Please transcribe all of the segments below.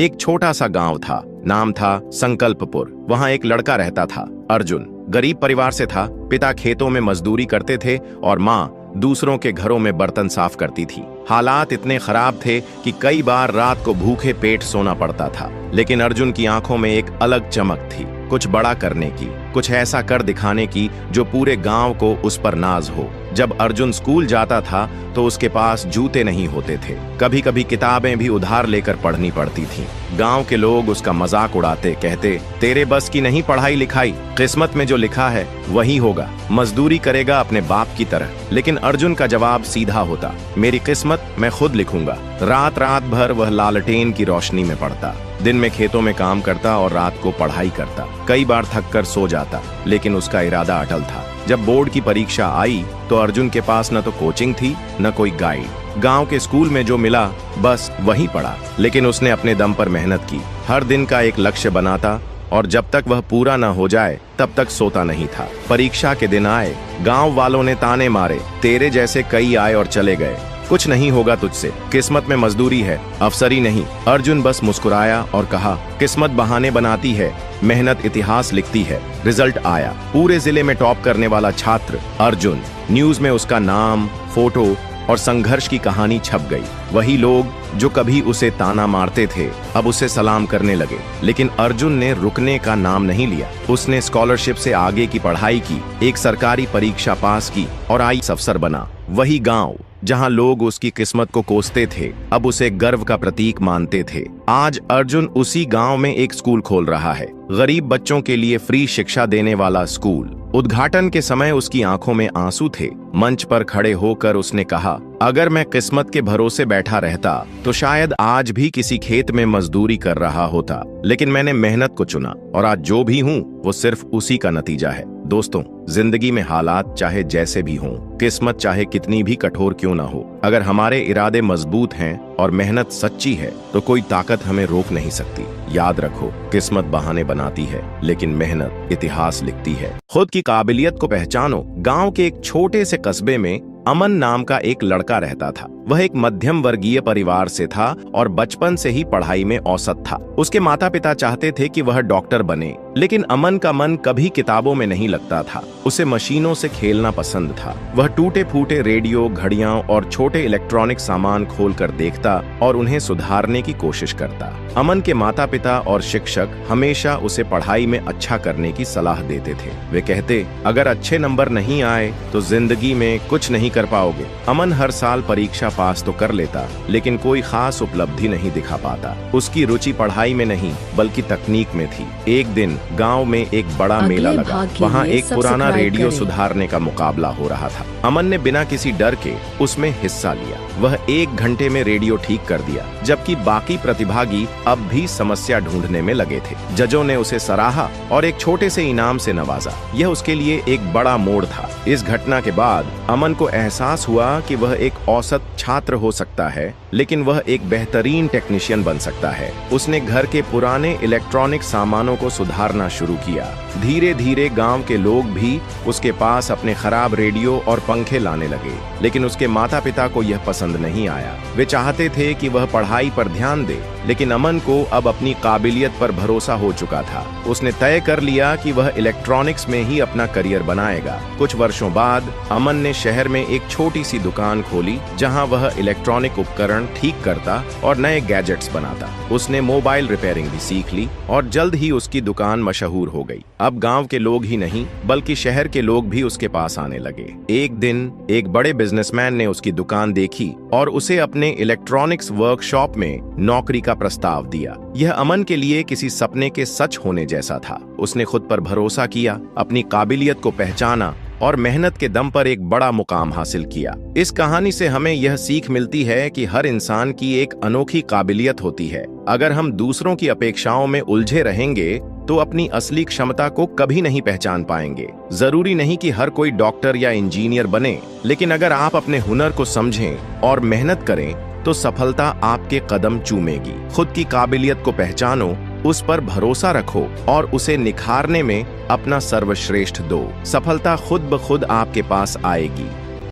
एक छोटा सा गांव था, नाम था संकल्पपुर। वहां एक लड़का रहता था, अर्जुन। गरीब परिवार से था। पिता खेतों में मजदूरी करते थे और माँ दूसरों के घरों में बर्तन साफ करती थी। हालात इतने खराब थे कि कई बार रात को भूखे पेट सोना पड़ता था। लेकिन अर्जुन की आंखों में एक अलग चमक थी, कुछ बड़ा करने की, कुछ ऐसा कर दिखाने की जो पूरे गांव को उस पर नाज हो। जब अर्जुन स्कूल जाता था तो उसके पास जूते नहीं होते थे। कभी कभी किताबें भी उधार लेकर पढ़नी पड़ती थीं। गांव के लोग उसका मजाक उड़ाते, कहते, तेरे बस की नहीं पढ़ाई लिखाई, किस्मत में जो लिखा है वही होगा, मजदूरी करेगा अपने बाप की तरह। लेकिन अर्जुन का जवाब सीधा होता, मेरी किस्मत मैं खुद लिखूंगा। रात रात भर वह लालटेन की रोशनी में पढ़ता, दिन में खेतों में काम करता और रात को पढ़ाई करता। कई बार थक कर सो जाता, लेकिन उसका इरादा अटल था। जब बोर्ड की परीक्षा आई तो अर्जुन के पास न तो कोचिंग थी न कोई गाइड। गांव के स्कूल में जो मिला बस वही पढ़ा। लेकिन उसने अपने दम पर मेहनत की, हर दिन का एक लक्ष्य बनाता और जब तक वह पूरा न हो जाए तब तक सोता नहीं था। परीक्षा के दिन आए, गांव वालों ने ताने मारे, तेरे जैसे कई आए और चले गए, कुछ नहीं होगा तुझसे, किस्मत में मजदूरी है, अफसरी नहीं। अर्जुन बस मुस्कुराया और कहा, किस्मत बहाने बनाती है, मेहनत इतिहास लिखती है। रिजल्ट आया, पूरे जिले में टॉप करने वाला छात्र अर्जुन। न्यूज में उसका नाम, फोटो और संघर्ष की कहानी छप गई। वही लोग जो कभी उसे ताना मारते थे अब उसे सलाम करने लगे। लेकिन अर्जुन ने रुकने का नाम नहीं लिया। उसने स्कॉलरशिप से आगे की पढ़ाई की, एक सरकारी परीक्षा पास की और आईएएस अफसर बना। वही गांव जहां लोग उसकी किस्मत को कोसते थे अब उसे गर्व का प्रतीक मानते थे। आज अर्जुन उसी गांव में एक स्कूल खोल रहा है, गरीब बच्चों के लिए फ्री शिक्षा देने वाला स्कूल। उद्घाटन के समय उसकी आंखों में आंसू थे। मंच पर खड़े होकर उसने कहा, अगर मैं किस्मत के भरोसे बैठा रहता तो शायद आज भी किसी खेत में मजदूरी कर रहा होता। लेकिन मैंने मेहनत को चुना और आज जो भी हूँ वो सिर्फ उसी का नतीजा है। दोस्तों, जिंदगी में हालात चाहे जैसे भी हों, किस्मत चाहे कितनी भी कठोर क्यों ना हो, अगर हमारे इरादे मजबूत हैं और मेहनत सच्ची है तो कोई ताकत हमें रोक नहीं सकती। याद रखो, किस्मत बहाने बनाती है लेकिन मेहनत इतिहास लिखती है। खुद की काबिलियत को पहचानो। गांव के एक छोटे से कस्बे में अमन नाम का एक लड़का रहता था। वह एक मध्यम वर्गीय परिवार से था और बचपन से ही पढ़ाई में औसत था। उसके माता पिता चाहते थे कि वह डॉक्टर बने, लेकिन अमन का मन कभी किताबों में नहीं लगता था। उसे मशीनों से खेलना पसंद था। वह टूटे फूटे रेडियो, घड़ियां और छोटे इलेक्ट्रॉनिक सामान खोलकर देखता और उन्हें सुधारने की कोशिश करता। अमन के माता पिता और शिक्षक हमेशा उसे पढ़ाई में अच्छा करने की सलाह देते थे। वे कहते, अगर अच्छे नंबर नहीं आए तो जिंदगी में कुछ नहीं कर पाओगे। अमन हर साल परीक्षा पास तो कर लेता, लेकिन कोई खास उपलब्धि नहीं दिखा पाता। उसकी रुचि पढ़ाई में नहीं बल्कि तकनीक में थी। एक दिन गांव में एक बड़ा मेला लगा। वहां एक पुराना रेडियो सुधारने का मुकाबला हो रहा था। अमन ने बिना किसी डर के उसमें हिस्सा लिया। वह 1 घंटे में रेडियो ठीक कर दिया, जबकि बाकी प्रतिभागी अब भी समस्या ढूंढने में लगे थे। जजों ने उसे सराहा और एक छोटे से इनाम से नवाजा। यह उसके लिए एक बड़ा मोड़ था। इस घटना के बाद अमन को एहसास हुआ कि वह एक औसत छात्र हो सकता है, लेकिन वह एक बेहतरीन टेक्नीशियन बन सकता है। उसने घर के पुराने इलेक्ट्रॉनिक सामानों को सुधारना शुरू किया। धीरे धीरे गांव के लोग भी उसके पास अपने खराब रेडियो और पंखे लाने लगे। लेकिन उसके माता पिता को यह पसंद नहीं आया। वे चाहते थे कि वह पढ़ाई पर ध्यान दे, लेकिन अमन को अब अपनी काबिलियत पर भरोसा हो चुका था। उसने तय कर लिया कि वह इलेक्ट्रॉनिक्स में ही अपना करियर बनाएगा। कुछ वर्षों बाद अमन ने शहर में एक छोटी सी दुकान खोली, जहां वह इलेक्ट्रॉनिक उपकरण ठीक करता और नए गैजेट्स बनाता। उसने मोबाइल रिपेयरिंग भी सीख ली और जल्द ही उसकी दुकान मशहूर हो गई। अब गांव के लोग ही नहीं बल्कि शहर के लोग भी उसके पास आने लगे। एक दिन एक बड़े बिजनेसमैन ने उसकी दुकान देखी और उसे अपने इलेक्ट्रॉनिक्स वर्कशॉप में नौकरी का प्रस्ताव दिया। यह अमन के लिए किसी सपने के सच होने जैसा था। उसने खुद पर भरोसा किया, अपनी काबिलियत को पहचाना और मेहनत के दम पर एक बड़ा मुकाम हासिल किया। इस कहानी से हमें यह सीख मिलती है कि हर इंसान की एक अनोखी काबिलियत होती है। अगर हम दूसरों की अपेक्षाओं में उलझे रहेंगे तो अपनी असली क्षमता को कभी नहीं पहचान पाएंगे। जरूरी नहीं कि हर कोई डॉक्टर या इंजीनियर बने, लेकिन अगर आप अपने हुनर को समझें और मेहनत करें तो सफलता आपके कदम चूमेगी। खुद की काबिलियत को पहचानो, उस पर भरोसा रखो और उसे निखारने में अपना सर्वश्रेष्ठ दो। सफलता खुद ब खुद आपके पास आएगी।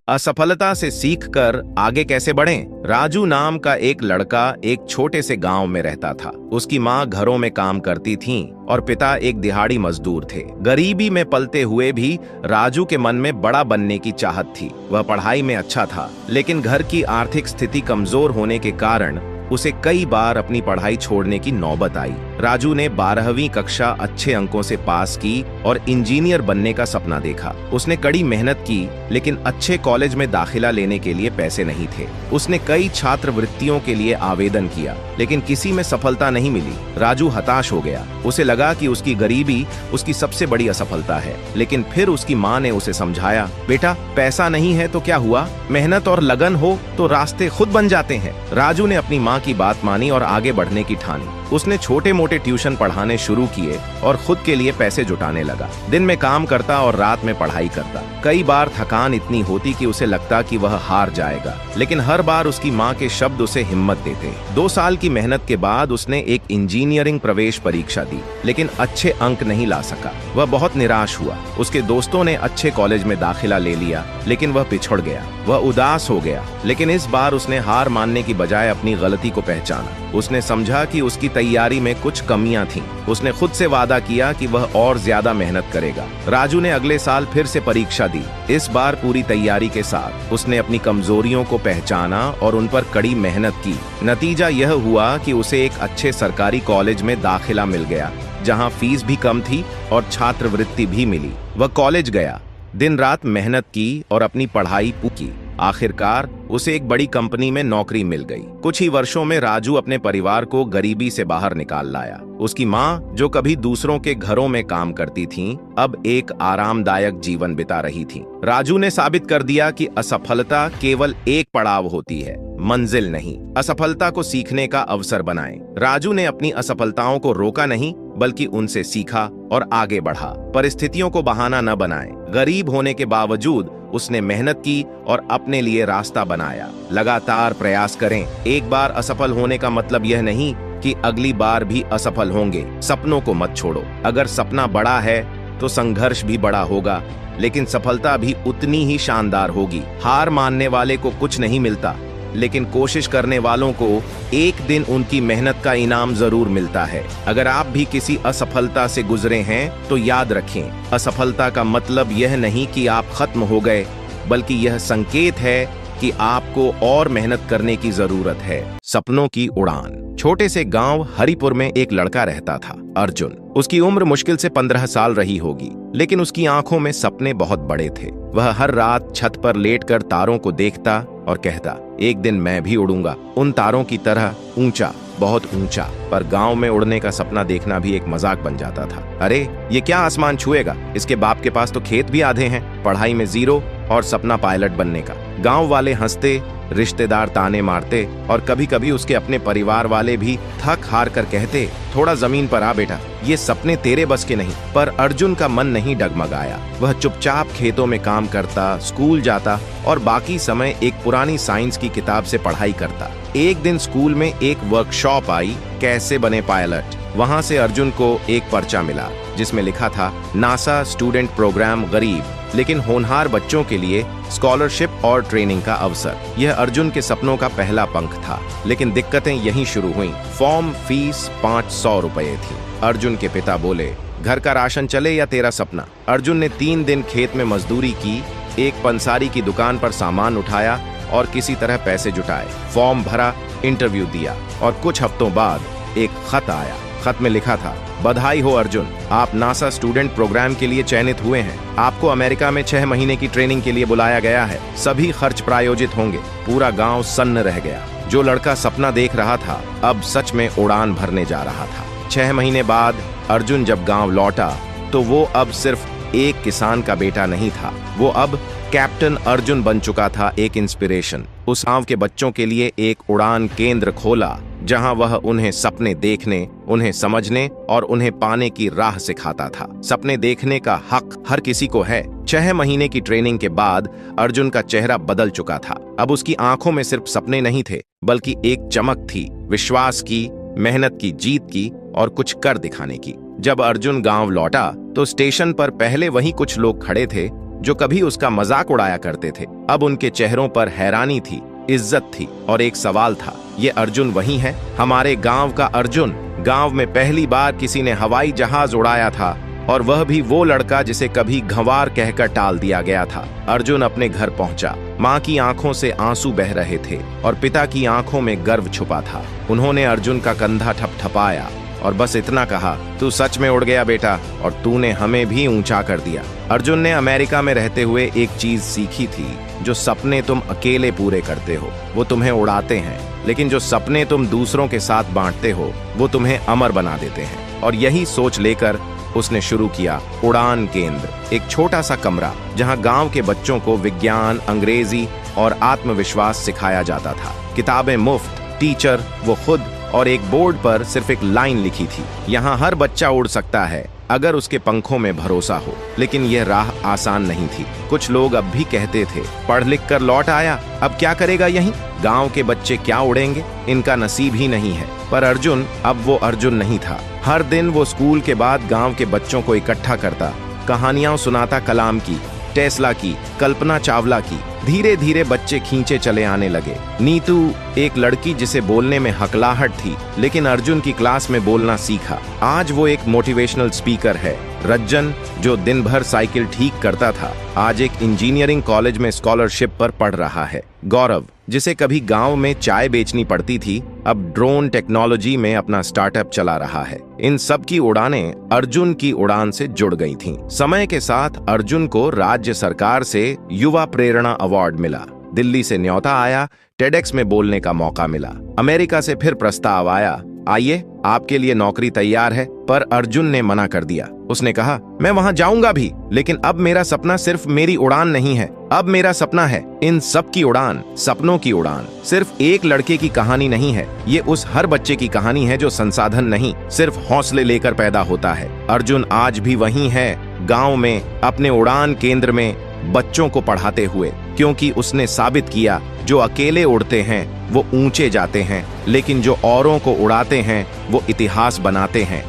असफलता से सीखकर आगे कैसे बढ़ें? राजू नाम का एक लड़का एक छोटे से गांव में रहता था। उसकी माँ घरों में काम करती थीं और पिता एक दिहाड़ी मजदूर थे। गरीबी में पलते हुए भी राजू के मन में बड़ा बनने की चाहत थी। वह पढ़ाई में अच्छा था, लेकिन घर की आर्थिक स्थिति कमजोर होने के कारण उसे कई बार अपनी पढ़ाई छोड़ने की नौबत आई। राजू ने 12वीं कक्षा अच्छे अंकों से पास की और इंजीनियर बनने का सपना देखा। उसने कड़ी मेहनत की, लेकिन अच्छे कॉलेज में दाखिला लेने के लिए पैसे नहीं थे। उसने कई छात्रवृत्तियों के लिए आवेदन किया, लेकिन किसी में सफलता नहीं मिली। राजू हताश हो गया। उसे लगा कि उसकी गरीबी उसकी सबसे बड़ी असफलता है। लेकिन फिर उसकी माँ ने उसे समझाया, बेटा, पैसा नहीं है तो क्या हुआ, मेहनत और लगन हो तो रास्ते खुद बन जाते हैं। राजू ने अपनी माँ की बात मानी और आगे बढ़ने की ठानी। उसने छोटे मोटे ट्यूशन पढ़ाने शुरू किए और खुद के लिए पैसे जुटाने लगा। दिन में काम करता और रात में पढ़ाई करता। कई बार थकान इतनी होती कि उसे लगता कि वह हार जाएगा, लेकिन हर बार उसकी माँ के शब्द उसे हिम्मत देते। 2 साल की मेहनत के बाद उसने एक इंजीनियरिंग प्रवेश परीक्षा दी, लेकिन अच्छे अंक नहीं ला सका। वह बहुत निराश हुआ। उसके दोस्तों ने अच्छे कॉलेज में दाखिला ले लिया, लेकिन वह पिछड़ गया। वह उदास हो गया, लेकिन इस बार उसने हार मानने की बजाय अपनी गलती को पहचाना। उसने समझा कि उसकी तैयारी में कुछ कमियां थीं। उसने खुद से वादा किया कि वह और ज्यादा मेहनत करेगा। राजू ने अगले साल फिर से परीक्षा दी। इस बार पूरी तैयारी के साथ उसने अपनी कमजोरियों को पहचाना और उन पर कड़ी मेहनत की। नतीजा यह हुआ कि उसे एक अच्छे सरकारी कॉलेज में दाखिला मिल गया, जहां फीस भी कम थी और छात्रवृत्ति भी मिली। वह कॉलेज गया, दिन रात मेहनत की और अपनी पढ़ाई पूरी की। आखिरकार उसे एक बड़ी कंपनी में नौकरी मिल गई। कुछ ही वर्षों में राजू अपने परिवार को गरीबी से बाहर निकाल लाया। उसकी माँ, जो कभी दूसरों के घरों में काम करती थीं, अब एक आरामदायक जीवन बिता रही थीं। राजू ने साबित कर दिया कि असफलता केवल एक पड़ाव होती है, मंजिल नहीं। असफलता को सीखने का अवसर बनाएं। राजू ने अपनी असफलताओं को रोका नहीं, बल्कि उनसे सीखा और आगे बढ़ा। परिस्थितियों को बहाना न बनाएं। गरीब होने के बावजूद उसने मेहनत की और अपने लिए रास्ता बनाया। लगातार प्रयास करें। एक बार असफल होने का मतलब यह नहीं कि अगली बार भी असफल होंगे। सपनों को मत छोड़ो। अगर सपना बड़ा है तो संघर्ष भी बड़ा होगा, लेकिन सफलता भी उतनी ही शानदार होगी। हार मानने वाले को कुछ नहीं मिलता, लेकिन कोशिश करने वालों को एक दिन उनकी मेहनत का इनाम जरूर मिलता है। अगर आप भी किसी असफलता से गुजरे हैं तो याद रखें, असफलता का मतलब यह नहीं कि आप खत्म हो गए, बल्कि यह संकेत है कि आपको और मेहनत करने की जरूरत है। सपनों की उड़ान। छोटे से गांव हरिपुर में एक लड़का रहता था, अर्जुन। उसकी उम्र मुश्किल से 15 साल रही होगी, लेकिन उसकी आंखों में सपने बहुत बड़े थे। वह हर रात छत पर लेटकर तारों को देखता और कहता, एक दिन मैं भी उड़ूंगा, उन तारों की तरह ऊंचा, बहुत ऊंचा। पर गांव में उड़ने का सपना देखना भी एक मजाक बन जाता था। अरे ये क्या आसमान छुएगा, इसके बाप के पास तो खेत भी आधे हैं। पढ़ाई में 0 और सपना पायलट बनने का। गांव वाले हंसते, रिश्तेदार ताने मारते और कभी कभी उसके अपने परिवार वाले भी थक हार कर कहते, थोड़ा जमीन पर आ बेटा, ये सपने तेरे बस के नहीं। पर अर्जुन का मन नहीं डगमगाया। वह चुपचाप खेतों में काम करता, स्कूल जाता और बाकी समय एक पुरानी साइंस की किताब से पढ़ाई करता। एक दिन स्कूल में एक वर्कशॉप आई, कैसे बने पायलट। वहां से अर्जुन को एक पर्चा मिला, जिसमें लिखा था, नासा स्टूडेंट प्रोग्राम, गरीब लेकिन होनहार बच्चों के लिए स्कॉलरशिप और ट्रेनिंग का अवसर। यह अर्जुन के सपनों का पहला पंख था, लेकिन दिक्कतें यहीं शुरू हुईं। फॉर्म फीस 500 रुपए थी। अर्जुन के पिता बोले, घर का राशन चले या तेरा सपना। अर्जुन ने 3 दिन खेत में मजदूरी की, एक पंसारी की दुकान पर सामान उठाया और किसी तरह पैसे जुटाए। फॉर्म भरा, इंटरव्यू दिया और कुछ हफ्तों बाद एक खत आया। खत में लिखा था, बधाई हो अर्जुन, आप नासा स्टूडेंट प्रोग्राम के लिए चयनित हुए हैं। आपको अमेरिका में 6 महीने की ट्रेनिंग के लिए बुलाया गया है। सभी खर्च प्रायोजित होंगे। पूरा गांव सन्न रह गया। जो लड़का सपना देख रहा था, अब सच में उड़ान भरने जा रहा था। 6 महीने बाद अर्जुन जब गांव लौटा, तो वो अब सिर्फ एक किसान का बेटा नहीं था, वो अब कैप्टन अर्जुन बन चुका था, एक इंस्पिरेशन। उस गांव के बच्चों के लिए एक उड़ान केंद्र खोला, जहां वह उन्हें सपने देखने, उन्हें समझने और उन्हें पाने की राह सिखाता था। सपने देखने का हक हर किसी को है। 6 महीने की ट्रेनिंग के बाद अर्जुन का चेहरा बदल चुका था। अब उसकी आंखों में सिर्फ सपने नहीं थे, बल्कि एक चमक थी, विश्वास की, मेहनत की, जीत की और कुछ कर दिखाने की। जब अर्जुन गांव लौटा तो स्टेशन पर पहले वही कुछ लोग खड़े थे जो कभी उसका मजाक उड़ाया करते थे, अब उनके चेहरों पर हैरानी थी, इज्जत थी और एक सवाल था, ये अर्जुन वही है, हमारे गांव का अर्जुन? गांव में पहली बार किसी ने हवाई जहाज उड़ाया था, और वह भी वो लड़का जिसे कभी गंवार कहकर टाल दिया गया था। अर्जुन अपने घर पहुंचा। माँ की आंखों से आंसू बह रहे थे और पिता की आंखों में गर्व छुपा था। उन्होंने अर्जुन का कंधा ठपठपाया और बस इतना कहा, तू सच में उड़ गया बेटा, और तूने हमें भी ऊंचा कर दिया। अर्जुन ने अमेरिका में रहते हुए एक चीज सीखी थी, जो सपने तुम अकेले पूरे करते हो वो तुम्हें उड़ाते हैं, लेकिन जो सपने तुम दूसरों के साथ बांटते हो वो तुम्हें अमर बना देते हैं। और यही सोच लेकर उसने शुरू किया उड़ान केंद्र, एक छोटा सा कमरा जहां गांव के बच्चों को विज्ञान, अंग्रेजी और आत्मविश्वास सिखाया जाता था। किताबें मुफ्त, टीचर वो खुद, और एक बोर्ड पर सिर्फ एक लाइन लिखी थी, यहाँ हर बच्चा उड़ सकता है अगर उसके पंखों में भरोसा हो। लेकिन यह राह आसान नहीं थी। कुछ लोग अब भी कहते थे, पढ़ लिख कर लौट आया, अब क्या करेगा यहीं? गांव के बच्चे क्या उड़ेंगे, इनका नसीब ही नहीं है। पर अर्जुन अब वो अर्जुन नहीं था। हर दिन वो स्कूल के बाद गांव के बच्चों को इकट्ठा करता, कहानियां सुनाता कलाम की, टेस्ला की, कल्पना चावला की। धीरे धीरे बच्चे खींचे चले आने लगे। नीतू एक लड़की जिसे बोलने में हकलाहट थी, लेकिन अर्जुन की क्लास में बोलना सीखा। आज वो एक मोटिवेशनल स्पीकर है। रज्जन जो दिन भर साइकिल ठीक करता था, आज एक इंजीनियरिंग कॉलेज में स्कॉलरशिप पर पढ़ रहा है। गौरव जिसे कभी गांव में चाय बेचनी पड़ती थी, अब ड्रोन टेक्नोलॉजी में अपना स्टार्टअप चला रहा है। इन सब की उड़ानें अर्जुन की उड़ान से जुड़ गई थीं। समय के साथ अर्जुन को राज्य सरकार से युवा प्रेरणा अवार्ड मिला। दिल्ली से न्योता आया, टेडेक्स में बोलने का मौका मिला। अमेरिका से फिर प्रस्ताव आया, आइए आपके लिए नौकरी तैयार है। पर अर्जुन ने मना कर दिया। उसने कहा, मैं वहां जाऊंगा भी, लेकिन अब मेरा सपना सिर्फ मेरी उड़ान नहीं है, अब मेरा सपना है इन सब की उड़ान, सपनों की उड़ान। सिर्फ एक लड़के की कहानी नहीं है, ये उस हर बच्चे की कहानी है जो संसाधन नहीं, सिर्फ हौसले लेकर पैदा होता है। अर्जुन आज भी वहीं है, गांव में, अपने उड़ान केंद्र में, बच्चों को पढ़ाते हुए, क्योंकि उसने साबित किया जो अकेले उड़ते हैं वो ऊंचे जाते हैं, लेकिन जो औरों को उड़ाते हैं वो इतिहास बनाते हैं।